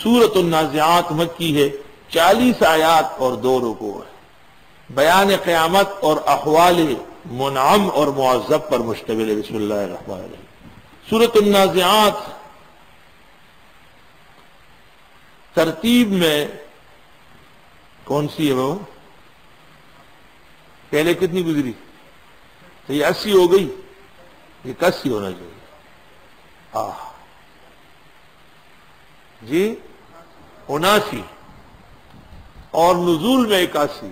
سورۃ النازعات مکی ہے، 40 آیات اور 2 رکوع ہے، بیان قیامت اور احوال منعم اور معذب پر مشتمل ہے۔ بسم اللہ الرحمن الرحیم۔ سورۃ النازعات ترتیب میں کون سی ہے وہ؟ پہلے کتنی گزری؟ تو یہ 80 ہو گئی، یہ 81 ہونا چاہیے۔ جی 79 اور نزول میں 81۔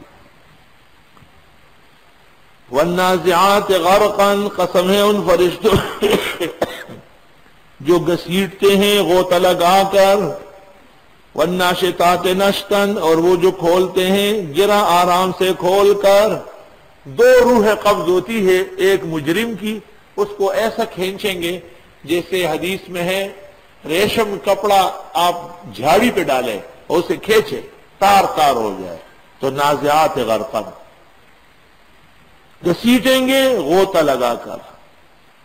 والنازعات غرقا، قسم ہے ان فرشتوں جو گھسیٹتے ہیں غوطہ لگا کر، والناشطات نشطا، اور وہ جو کھولتے ہیں گرا آرام سے کھول کر۔ 2 روح قبض ہوتی ہے، ایک مجرم کی، اس کو ایسا کھینچیں گے جیسے حدیث میں ہے ریشم کپڑا آپ جھاڑی پہ ڈالیں اور اسے کھینچے تار تار ہو جائے، تو نازعات غرقا، گھسیٹیں گے غوطہ لگا کر۔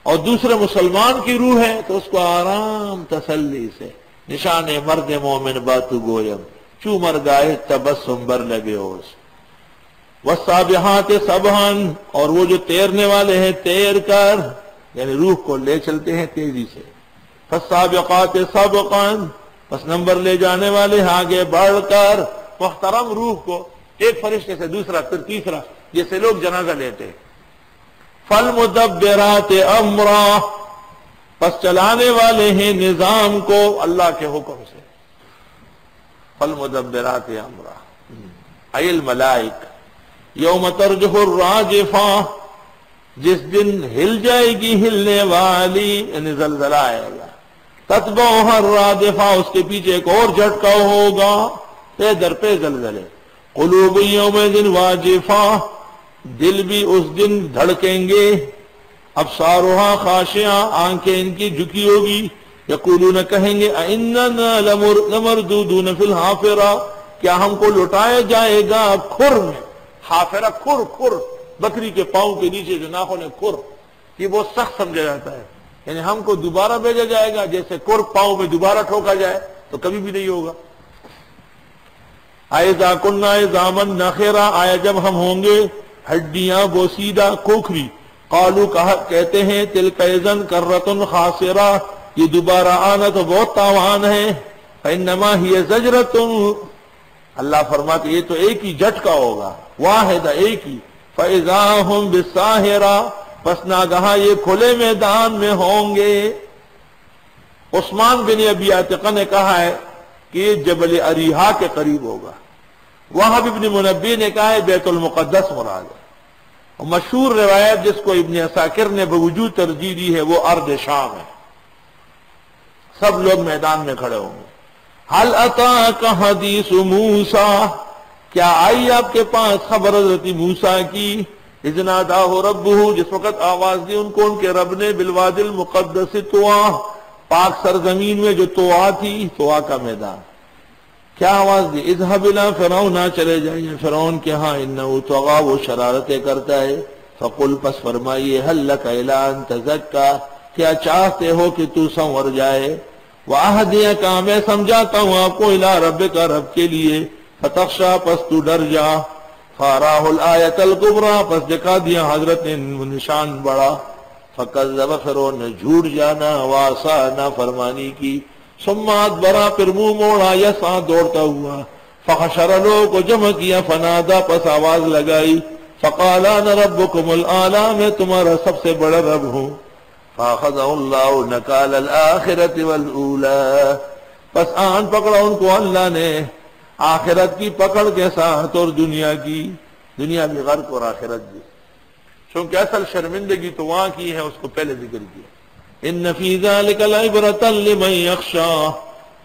اور دوسرے مسلمان کی روح ہے تو اس کو آرام تسلی سے، نشان مرد مومن باتو گویم، چو مر گائے تبسم بر لگے ہوش۔ والسابحات سبحا، اور وہ جو تیرنے والے ہیں تیر کر، یعنی روح کو لے چلتے ہیں تیزی سے۔ فالسابقات سبقا، پس نمبر لے جانے والے آگے بڑھ کر، محترم روح کو ایک فرشتے سے دوسرا پھر تیسرا، جیسے لوگ جنازہ لیتے۔ فالمدبرات امرا، پس چلانے والے ہیں نظام کو اللہ کے حکم سے۔ فالمدبرات امرا ای الملائک، یوم ترجف الراجفہ، جس دن ہل جائے گی ہلنے والی، یعنی زلزلہ آئے گا۔ تتبعها الرادفہ، اس کے پیچھے ایک اور جھٹکا ہوگا، پہ در پہ زلزلے۔ قلوب یومئذ واجفہ، دل بھی اس دن دھڑکیں گے۔ ابصارها خاشعہ، آنکھیں ان کی جھکی ہوگی۔ یقولون، کہیں گے اِنَّنَا لَمَرْدُودُونَ فِي الْحَافِرَةِ، کیا ہم کو لٹایا جائے گا کھر میں۔ حافرہ کھر، بکری کے پاؤں کے نیچے جو ناخن ہے کھر، یہ بہت سخت سمجھا جاتا ہے، یعنی ہم کو دوبارہ بھیجا جائے گا جیسے کھر پاؤں میں دوبارہ ٹھوکا جائے تو کبھی بھی نہیں ہوگا۔ اَإِذَا كُنَّا عِظَامًا نَخِرَةً، آیا جب ہم ہوں گے ہڈیاں بوسیدہ کھوکھری۔ قالوا، کہتے ہیں تِلْكَ إِذًا كَرَّةٌ خَاسِرَةٌ، یہ دوبارہ آنا تو بہت تاوان ہے۔ فَإِنَّمَا هِيَ زَجْرَةٌ، اللہ فرماتے یہ تو ایک ہی جھٹکا ہوگا، واحدہ ایک ہی۔ فَإِذَا هُمْ بِالسَّاهِرَةِ، پس ناگہاں یہ کھلے میدان میں ہوں گے۔ عثمان بن ابی عاتقہ نے کہا ہے کہ یہ جبل اریحا کے قریب ہوگا۔ وہب ابن منبی نے کہا ہے بیت المقدس مراد ہے۔ اور مشہور روایت جس کو ابن عساکر نے بوجود ترجیح دی ہے وہ ارض شام ہے، سب لوگ میدان میں کھڑے ہوں گے۔ حل اتاک حدیث موسیٰ، کیا آئی آپ کے پاس خبر حضرت موسیٰ کی؟ اذ ناداہ ربہ، جس وقت آواز دی ان کو ان کے رب نے، بالوادی المقدس طویٰ، پاک سرزمین میں جو طویٰ تھی، طویٰ کا میدان۔ کیا آواز دی؟ اذهب الى فرعون، چلے جائیے فرعون کے ہاں، انه طغى، وہ شرارتیں کرتا ہے۔ فقل، پس فرمائیے، هل لك الى ان تزکا، کیا چاہتے ہو کہ تو سنور جائے؟ واہدیک، میں سمجھاتا ہوں آپ کو، الى ربک، رب کے لیے۔ فتخشى، پس تو ڈر جا۔ فاراہ الآیت الکبریٰ، پس دکھا دیا حضرت نے نشان بڑا۔ فکذب، فرعون نے جھوٹ جانا، وعصیٰ، نافرمانی کی۔ ثم ادبر، پھر منہ موڑا، یسعیٰ، دوڑتا ہوا۔ فحشر، لوگوں کو جمع کیا۔ فنادا، پس آواز لگائی۔ فقال انا ربکم الاعلی، میں تمہارا سب سے بڑا رب ہوں۔ فاخذہ اللہ نکال الآخرۃ والأولی، پس آن پکڑا ان کو اللہ نے آخرت کی پکڑ کے ساتھ اور دنیا کی، دنیا بھی غرق اور آخرت بھی، چونکہ اصل شرمندگی تو وہاں کی ہے، اس کو پہلے ذکر کیا۔ ان فی ذلک لعبرۃ لمن یخشی،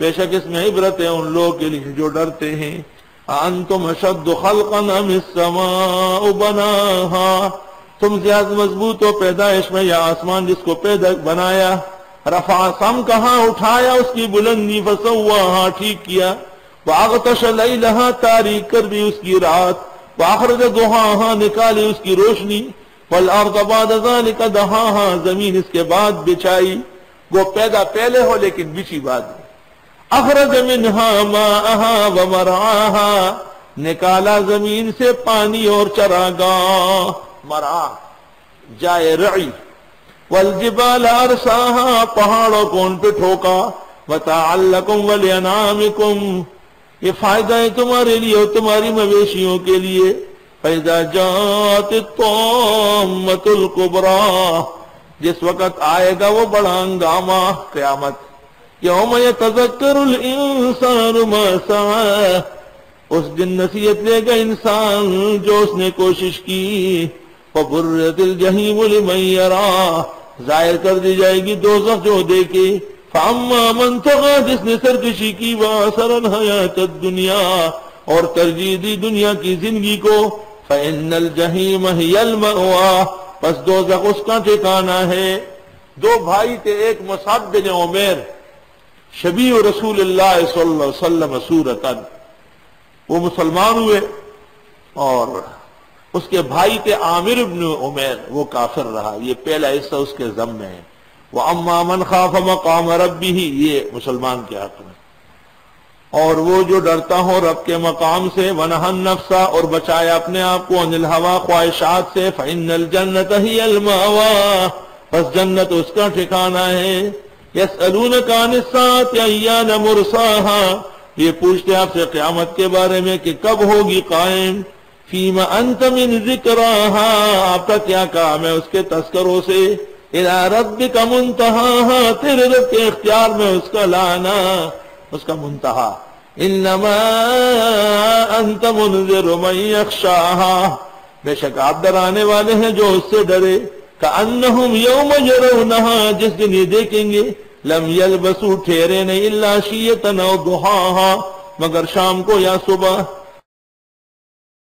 بے شک اس میں عبرت ہے ان لوگوں کے لیے جو ڈرتے ہیں۔ انتم اشد خلقا ام السماء بناہا، تم زیادہ مضبوط ہو پیدائش میں یا آسمان جس کو پیدا بنایا؟ رفع، سم کہاں اٹھایا اس کی بلندی، فسواہا، ٹھیک کیا۔ وَأَغْطَشَ لَيْلَهَا، تاریک کر دی اس کی رات۔ وَأَخْرَجَ ضُحَاهَا، نکالی اس کی روشنی۔ وَالْأَرْضَ بَعْدَ ذَلِكَ دَحَاهَا، زمین اس کے بعد بچائی، وہ پیدا پہلے ہو لیکن بچی بعد میں۔ اخرج منها ماءها ومرعاها، نکالا زمین سے پانی اور چراگاہ، مرعا جائے رعی، والجبال ارساها، پہاڑوں کو ان پہ ٹھوکا، متاعا لکم ولانعامکم، یہ فائدہ ہے تمہارے لیے اور تمہاری مویشیوں کے لیے۔ فَإِذَا جَاءَتِ الطَّامَّةُ الْكُبْرَىٰ، جس وقت آئے گا وہ بڑا ہنگامہ قیامت، یوم یتذکر الانسان ما سعی، اس دن نصیحت لے گا انسان جو اس نے کوشش کی، فبرت الجحیم لمن یرا، ظاہر کر دی جائے گی دوزخ جو دیکھے، فاما من طغی، جس نے سرکشی کی، وآثر الحیات الدنیا، اور ترجیح دی دنیا کی زندگی کو، فإن الجحیم ہی المأوی، پس دوزخ اس کا ٹھکانہ ہے۔ دو بھائی تھے، ایک مصعب بن عمیر شبیہ رسول اللہ صلی اللہ علیہ وسلم صورتاً، وہ مسلمان ہوئے، اور اس کے بھائی تھے عامر بن عمیر، وہ کافر رہا۔ یہ پہلا حصہ اس کے ذم میں ہے۔ وَأَمَّا مَنْ خَافَ مَقَامَ رَبِّهِ، یہ مسلمان کے حق میں، اور وہ جو ڈرتا ہو رب کے مقام سے، وَنَهَى النَّفْسَ، اور بچایا اپنے آپ کو، عَنِ الْهَوَىٰ، خواہشات سے، فَإِنَّ الْجَنَّةَ هِيَ الْمَأْوَىٰ، پس جنت اس کا ٹھکانہ ہے۔ يَسْأَلُونَكَ عَنِ السَّاعَةِ أَيَّانَ مُرْسَاهَا، یہ پوچھتے آپ سے قیامت کے بارے میں کہ کب ہوگی قائم۔ فِيمَ أَنْتَ مِنْ ذِكْرَاهَا، آپ کا کیا کام ہے اس کے تذکروں سے۔ إِلَىٰ رَبِّكَ مُنْتَهَاهَا، تیرے رب کے اختیار میں اس کا لانا، اس کا منتہا۔ إِنَّمَا أَنْتَ مُنذِرُ مَنْ يَخْشَاهَا، بے شک آپ ڈرانے والے ہیں جو اس سے ڈرے۔ كَأَنَّهُمْ يَوْمَ يَرَوْنَهَا، جس دن یہ دیکھیں گے، لَمْ يَلْبَسُوا، ٹھہرے نہیں، إِلَّا عَشِيَّةً أَوْ ضُحَاهَا، مگر شام کو یا صبح،